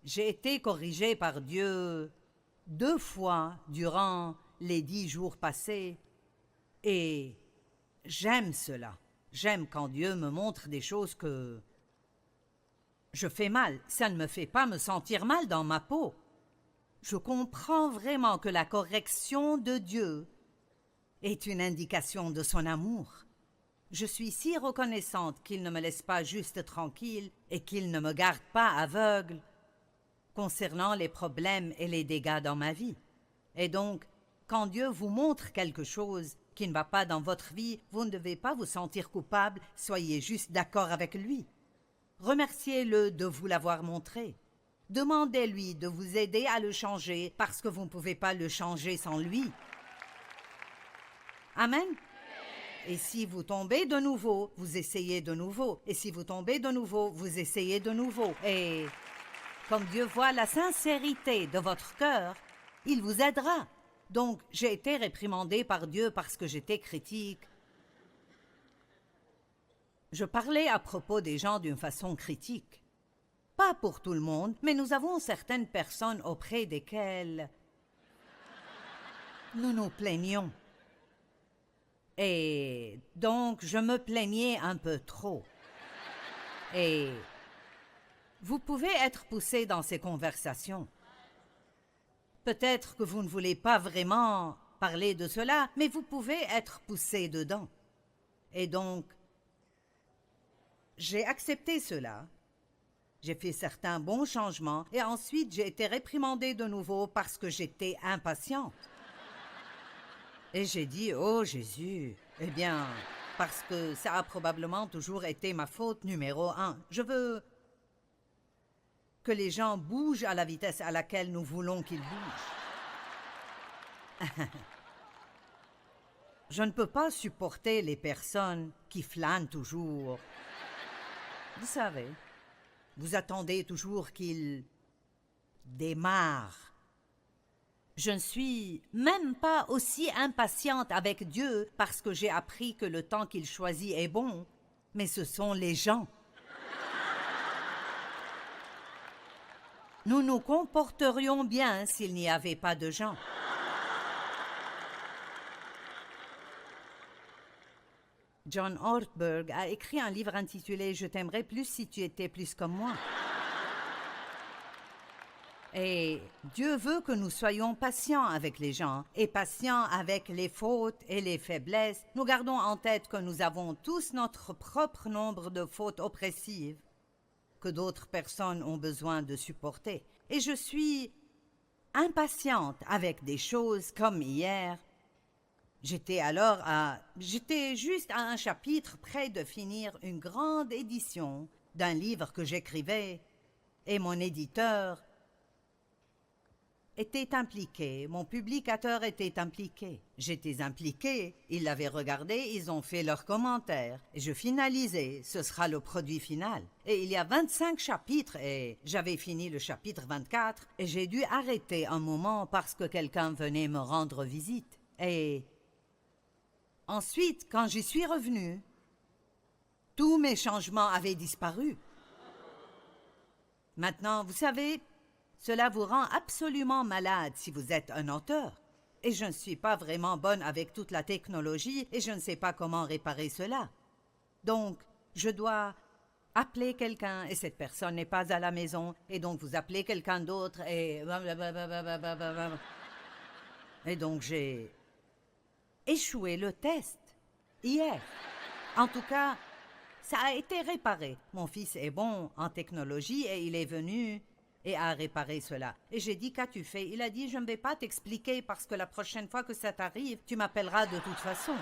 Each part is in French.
J'ai été corrigé par Dieu 2 fois durant les 10 jours passés et j'aime cela. J'aime quand Dieu me montre des choses que je fais mal. Ça ne me fait pas me sentir mal dans ma peau. Je comprends vraiment que la correction de Dieu est une indication de son amour. Je suis si reconnaissante qu'il ne me laisse pas juste tranquille et qu'il ne me garde pas aveugle concernant les problèmes et les dégâts dans ma vie. Et donc, quand Dieu vous montre quelque chose qui ne va pas dans votre vie, vous ne devez pas vous sentir coupable, soyez juste d'accord avec lui. Remerciez-le de vous l'avoir montré. Demandez-lui de vous aider à le changer parce que vous ne pouvez pas le changer sans lui. Amen. Et si vous tombez de nouveau, vous essayez de nouveau. Et si vous tombez de nouveau, vous essayez de nouveau. Et comme Dieu voit la sincérité de votre cœur, il vous aidera. Donc, j'ai été réprimandée par Dieu parce que j'étais critique. Je parlais à propos des gens d'une façon critique. Pas pour tout le monde, mais nous avons certaines personnes auprès desquelles nous nous plaignons. Et donc, je me plaignais un peu trop. Et vous pouvez être poussé dans ces conversations. Peut-être que vous ne voulez pas vraiment parler de cela, mais vous pouvez être poussé dedans. Et donc, j'ai accepté cela. J'ai fait certains bons changements et ensuite j'ai été réprimandée de nouveau parce que j'étais impatiente. Et j'ai dit, oh Jésus, eh bien, parce que ça a probablement toujours été ma faute numéro 1. Je veux que les gens bougent à la vitesse à laquelle nous voulons qu'ils bougent. Je ne peux pas supporter les personnes qui flânent toujours. Vous savez, vous attendez toujours qu'ils démarrent. Je ne suis même pas aussi impatiente avec Dieu parce que j'ai appris que le temps qu'il choisit est bon, mais ce sont les gens. Nous nous comporterions bien s'il n'y avait pas de gens. John Ortberg a écrit un livre intitulé « Je t'aimerais plus si tu étais plus comme moi ». Et Dieu veut que nous soyons patients avec les gens et patients avec les fautes et les faiblesses. Nous gardons en tête que nous avons tous notre propre nombre de fautes oppressives que d'autres personnes ont besoin de supporter. Et je suis impatiente avec des choses comme hier. J'étais juste à un chapitre près de finir une grande édition d'un livre que j'écrivais et mon éditeur était impliqué, mon publicateur était impliqué. J'étais impliqué, ils l'avaient regardé, ils ont fait leurs commentaires. Et je finalisais, ce sera le produit final. Et il y a 25 chapitres et j'avais fini le chapitre 24 et j'ai dû arrêter un moment parce que quelqu'un venait me rendre visite. Et ensuite, quand j'y suis revenue, tous mes changements avaient disparu. Maintenant, vous savez, cela vous rend absolument malade si vous êtes un auteur. Et je ne suis pas vraiment bonne avec toute la technologie et je ne sais pas comment réparer cela. Donc, je dois appeler quelqu'un et cette personne n'est pas à la maison et donc vous appelez quelqu'un d'autre et... Et donc j'ai échoué le test hier. En tout cas, ça a été réparé. Mon fils est bon en technologie et il est venu et a réparé cela. Et j'ai dit, qu'as-tu fait? Il a dit, je ne vais pas t'expliquer parce que la prochaine fois que ça t'arrive, tu m'appelleras de toute façon.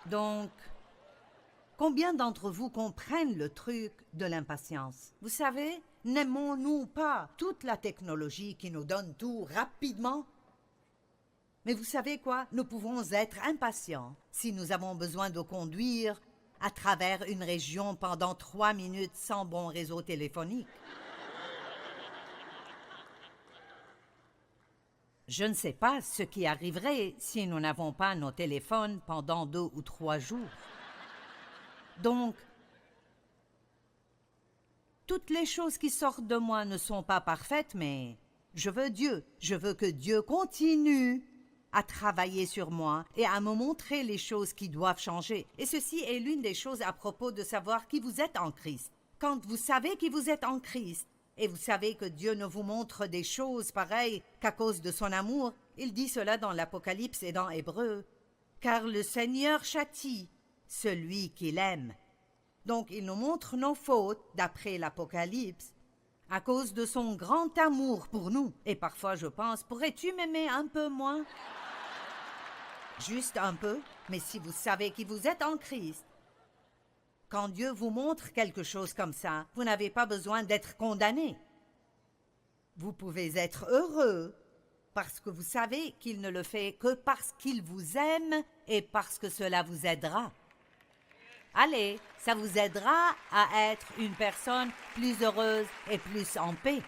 Donc, combien d'entre vous comprennent le truc de l'impatience? Vous savez, n'aimons-nous pas toute la technologie qui nous donne tout rapidement? Mais vous savez quoi? Nous pouvons être impatients si nous avons besoin de conduire à travers une région pendant 3 minutes sans bon réseau téléphonique. Je ne sais pas ce qui arriverait si nous n'avons pas nos téléphones pendant 2 ou 3 jours. Donc, Toutes les choses qui sortent de moi ne sont pas parfaites, mais je veux Dieu. Je veux que Dieu continue à travailler sur moi et à me montrer les choses qui doivent changer. Et ceci est l'une des choses à propos de savoir qui vous êtes en Christ. Quand vous savez qui vous êtes en Christ, et vous savez que Dieu ne vous montre des choses pareilles qu'à cause de son amour, il dit cela dans l'Apocalypse et dans Hébreux, car le Seigneur châtie celui qu'il aime. Donc il nous montre nos fautes, d'après l'Apocalypse, à cause de son grand amour pour nous. Et parfois je pense, pourrais-tu m'aimer un peu moins? Juste un peu, mais si vous savez qui vous êtes en Christ, quand Dieu vous montre quelque chose comme ça, vous n'avez pas besoin d'être condamné. Vous pouvez être heureux parce que vous savez qu'il ne le fait que parce qu'il vous aime et parce que cela vous aidera. Allez, ça vous aidera à être une personne plus heureuse et plus en paix.